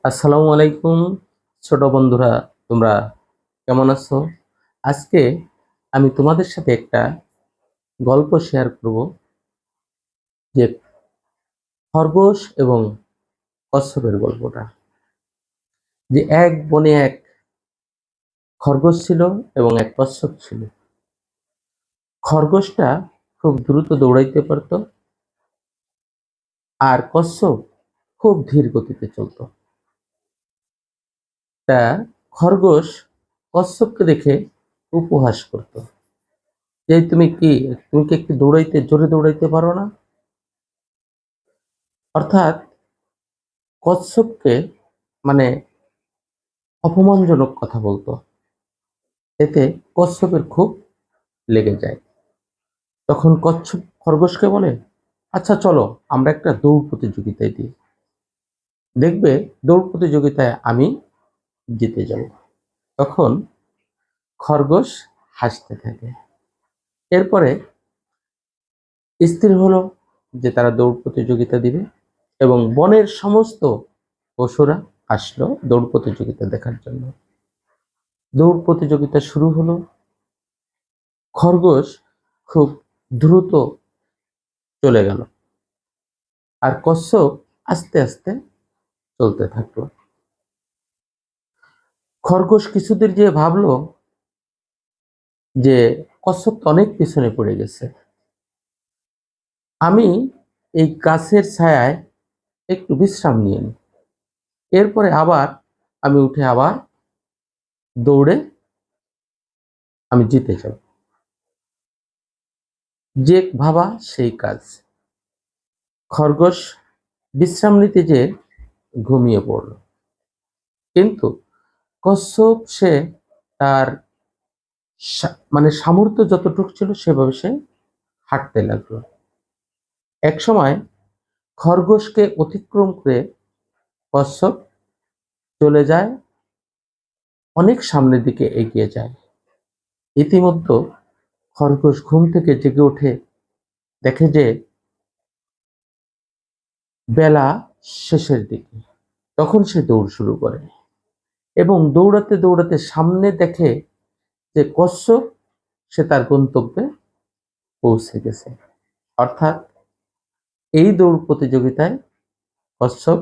আসসালামু আলাইকুম ছোট বন্ধুরা, তোমরা কেমন আছো? আজকে আমি তোমাদের সাথে একটা গল্প শেয়ার করব যে খরগোশ এবং কচ্ছপের গল্পটা। যে এক বনে এক খরগোশ ছিল এবং এক কচ্ছপ ছিল। খরগোশটা খুব দ্রুত দৌড়াইতে পারতো আর কচ্ছপ খুব ধীর গতিতে চলতো। তা খরগোশ কচ্ছপকে দেখে উপহাস করতো যে তুমি কি একটু জোরে দৌড়াইতে পারো না? অর্থাৎ কচ্ছপকে মানে অপমানজনক কথা বলতো। এতে কচ্ছপের খুব লেগে যায়। তখন কচ্ছপ খরগোশকে বলে, আচ্ছা চলো আমরা একটা দৌড় প্রতিযোগিতায় দিই, দেখবে দৌড় প্রতিযোগিতায় আমি জিতে যাব। তখন খরগোশ হাসতে থাকে। এরপরে স্থির হলো যে তারা দৌড় প্রতিযোগিতা দিবে এবং বনের সমস্ত পশুরা আসলো দৌড় প্রতিযোগিতা দেখার জন্য। দৌড় প্রতিযোগিতা শুরু হলো। খরগোশ খুব দ্রুত চলে গেল আর কচ্ছপ আস্তে আস্তে চলতে থাকলো। খরগোশ কিছুদূর যেয়ে ভাবলো যে কচ্ছপ তো অনেক পিছনে পড়ে গেছে, আমি এই গাছের ছায়ায় একটু বিশ্রাম নিয়ে নিই, এরপরে আবার আমি উঠে আবার দৌড়ে আমি জিতে যাব। যে ভাবা সেই কাজ। খরগোশ বিশ্রাম নিতে যেয়ে ঘুমিয়ে পড়ল, কিন্তু কচ্ছপ সে তার সামর্থ্য যতটুকু ছিল সেভাবে সে হাঁটতে লাগলো। এক সময় খরগোশকে অতিক্রম করে কচ্ছপ চলে যায়, অনেক সামনের দিকে এগিয়ে যায়। ইতিমধ্যে খরগোশ ঘুম থেকে জেগে ওঠে, দেখে যে বেলা শেষের দিকে। তখন সে দৌড় শুরু করে এবং দৌড়াতে দৌড়াতে সামনে দেখে যে কচ্ছপ সে তার গন্তব্যে পৌঁছে গেছে। অর্থাৎ এই দৌড় প্রতিযোগিতায় কচ্ছপ